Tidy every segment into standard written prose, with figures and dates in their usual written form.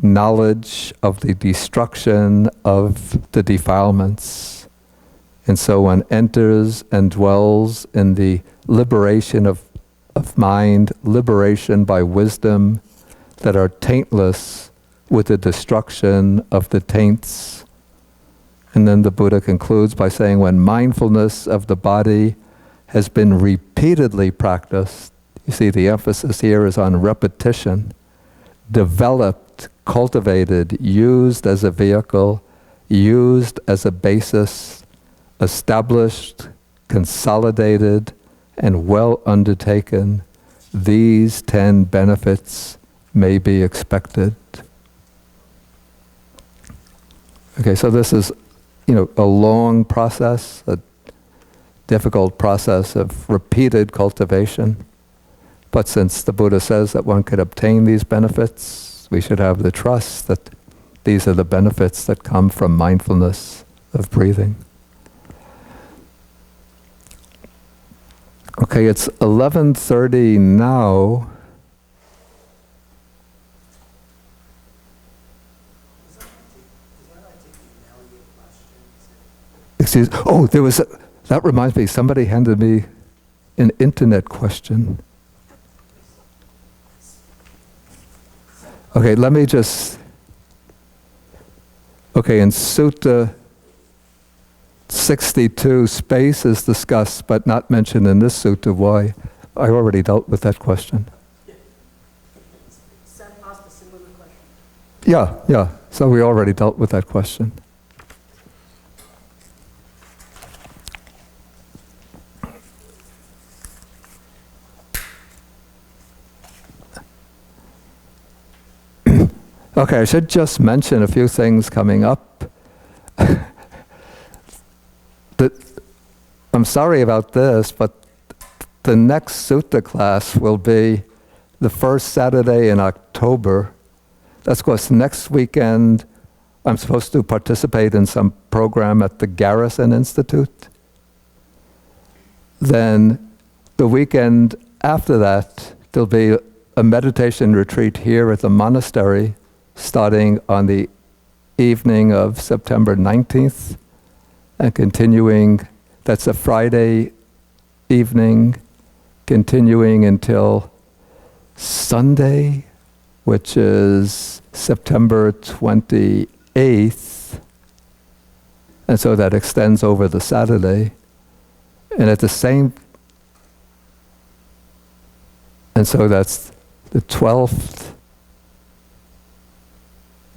knowledge of the destruction of the defilements. And so one enters and dwells in the liberation of mind, liberation by wisdom that are taintless with the destruction of the taints. And then the Buddha concludes by saying, when mindfulness of the body has been repeatedly practiced, you see the emphasis here is on repetition, developed, cultivated, used as a vehicle, used as a basis, established, consolidated, and well undertaken, these 10 benefits may be expected. Okay, so this is, a long process, a difficult process of repeated cultivation. But since the Buddha says that one could obtain these benefits, we should have the trust that these are the benefits that come from mindfulness of breathing. Okay, it's 11:30 now. That reminds me, somebody handed me an internet question. Okay, let me just, in Sutta 62, space is discussed, but not mentioned in this sutta. Why? I already dealt with that question. Sam asked a similar question. Yeah, so we already dealt with that question. Okay, I should just mention a few things coming up. I'm sorry about this, but the next sutta class will be the first Saturday in October. That's because next weekend I'm supposed to participate in some program at the Garrison Institute. Then the weekend after that, there'll be a meditation retreat here at the monastery, starting on the evening of September 19th and continuing, that's a Friday evening, continuing until Sunday, which is September 28th. And so that extends over the Saturday. And at the same, and so that's the 12th,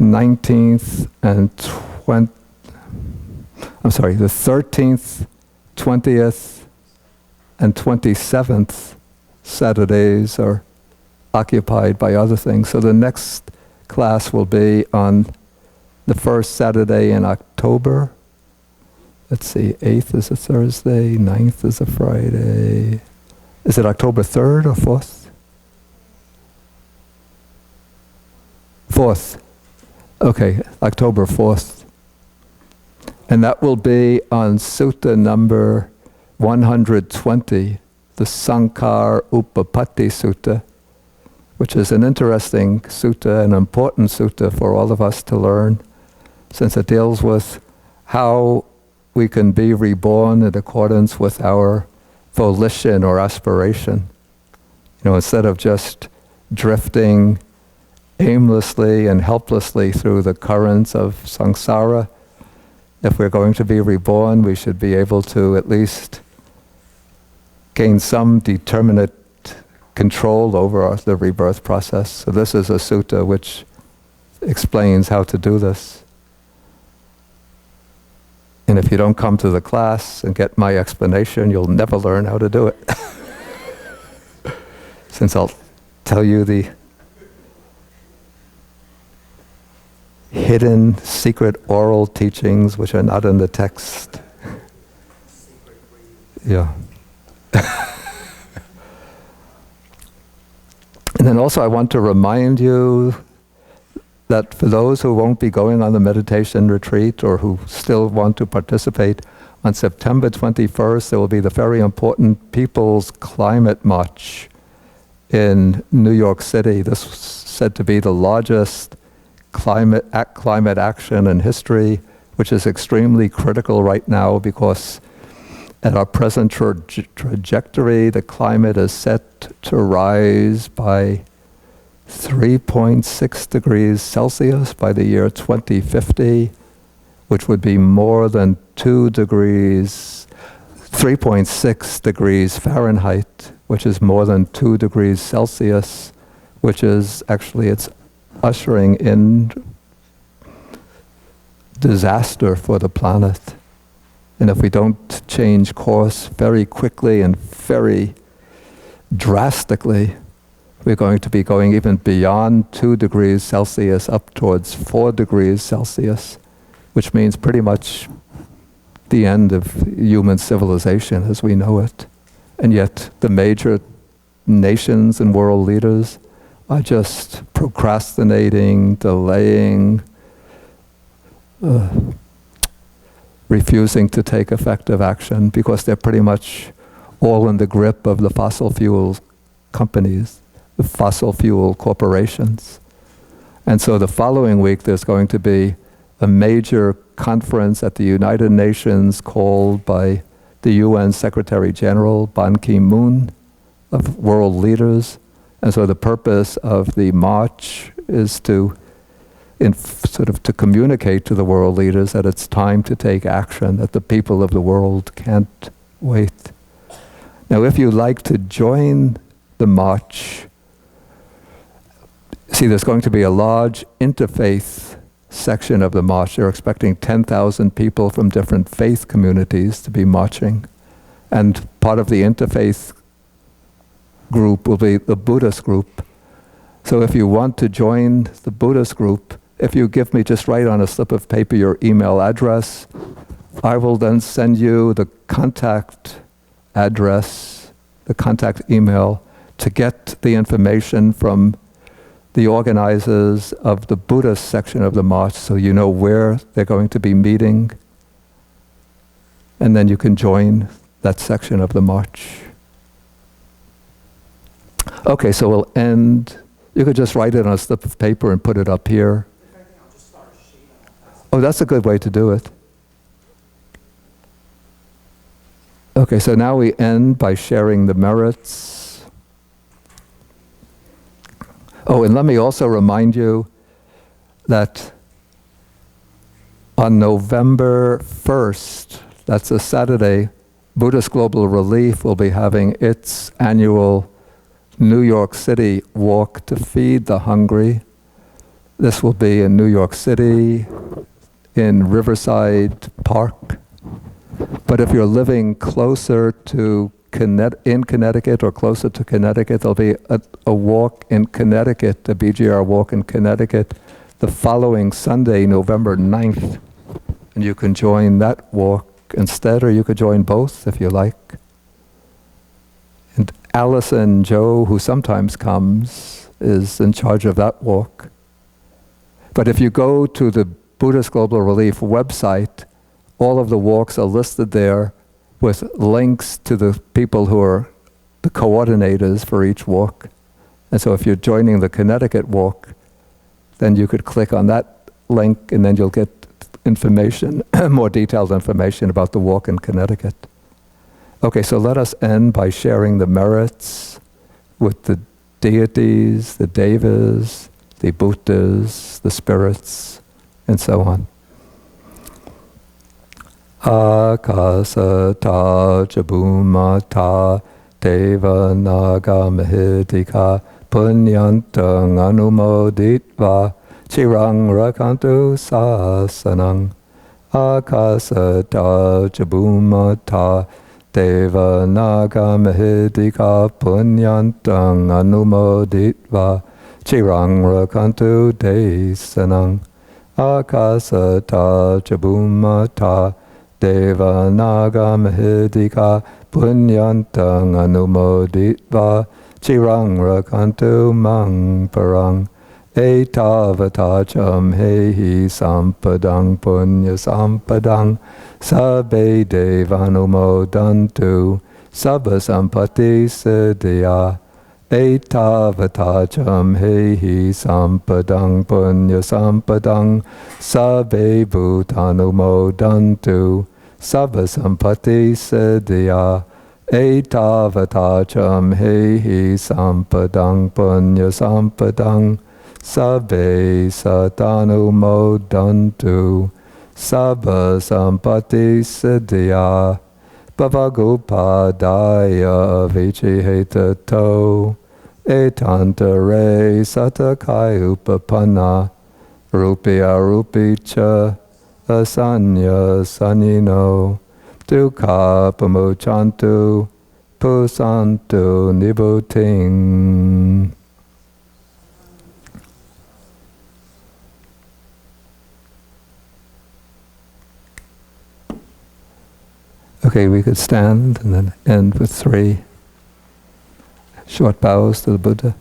19th and the 13th, 20th, and 27th Saturdays are occupied by other things. So the next class will be on the first Saturday in October. Let's see, 8th is a Thursday, 9th is a Friday. Is it October 3rd or 4th? 4th. Okay, October 4th. And that will be on Sutta number 120, the Sankar Upapatti Sutta, which is an interesting sutta, an important sutta for all of us to learn, since it deals with how we can be reborn in accordance with our volition or aspiration. Instead of just drifting aimlessly and helplessly through the currents of samsara, if we're going to be reborn, we should be able to at least gain some determinate control over the rebirth process. So this is a sutta which explains how to do this. And if you don't come to the class and get my explanation, you'll never learn how to do it. Since I'll tell you the hidden, secret oral teachings which are not in the text. Yeah. And then also I want to remind you that for those who won't be going on the meditation retreat or who still want to participate, on September 21st there will be the very important People's Climate March in New York City. This is said to be the largest climate action and history, which is extremely critical right now because at our present trajectory, the climate is set to rise by 3.6 degrees Celsius by the year 2050, which would be more than 3.6 degrees Fahrenheit, which is more than 2 degrees Celsius, which is actually, it's ushering in disaster for the planet. And if we don't change course very quickly and very drastically, we're going to be going even beyond 2 degrees Celsius up towards 4 degrees Celsius, which means pretty much the end of human civilization as we know it. And yet the major nations and world leaders are just procrastinating, delaying, refusing to take effective action because they're pretty much all in the grip of the fossil fuel companies, the fossil fuel corporations. And so the following week there's going to be a major conference at the United Nations called by the UN Secretary General Ban Ki-moon of world leaders. And so the purpose of the march is to communicate to the world leaders that it's time to take action, that the people of the world can't wait. Now, if you'd like to join the march, see, there's going to be a large interfaith section of the march. They're expecting 10,000 people from different faith communities to be marching. And part of the interfaith group will be the Buddhist group. So if you want to join the Buddhist group, if you give me, just write on a slip of paper your email address, I will then send you the contact address, the contact email, to get the information from the organizers of the Buddhist section of the march, so you know where they're going to be meeting, and then you can join that section of the march. Okay, so we'll end. You could just write it on a slip of paper and put it up here. Oh, that's a good way to do it. Okay, so now we end by sharing the merits. Oh, and let me also remind you that on November 1st, that's a Saturday, Buddhist Global Relief will be having its annual New York City Walk to Feed the Hungry. This will be in New York City, in Riverside Park. But if you're living closer to in Connecticut or closer to Connecticut, there'll be a walk in Connecticut, a BGR walk in Connecticut, the following Sunday, November 9th. And you can join that walk instead, or you could join both if you like. And Allison Joe, who sometimes comes, is in charge of that walk. But if you go to the Buddhist Global Relief website, all of the walks are listed there with links to the people who are the coordinators for each walk. And so if you're joining the Connecticut walk, then you could click on that link and then you'll get information, more detailed information about the walk in Connecticut. Okay, so let us end by sharing the merits with the deities, the devas, the Buddhas, the spirits, and so on. Kāyagatāsati Jabhumata Deva Naga Mahidika Punyantang Anumoditva Chirang Rakantu Sasanang. Kāyagatāsati Jabhumata Deva Naga Mahidika Punyantang Anumoditva Chirang Rakantu Desanang. Kāyagatāsati Jabhumata Deva Naga Mahidika Punyantang Anumoditva Chirang Rakantu Mang Parang Etavatacham Hehi Sampadang Punya Sampadang Sabbe Devanumodantu Sabba Sampati Siddhya etavatacham hehi sampadang punya sampadang sabbe bhutanumodantu sabba sampati siddhya etavatacham hehi sampadang punya sampadang sabbe satanumodantu sabba sampati siddhya Bhavagopadaya vichihetato etantare satakai upapanna rupya rupicha asanya sanino dukkha pamuchantu pusantu nibbutting. Okay, we could stand and then end with 3 short bows to the Buddha.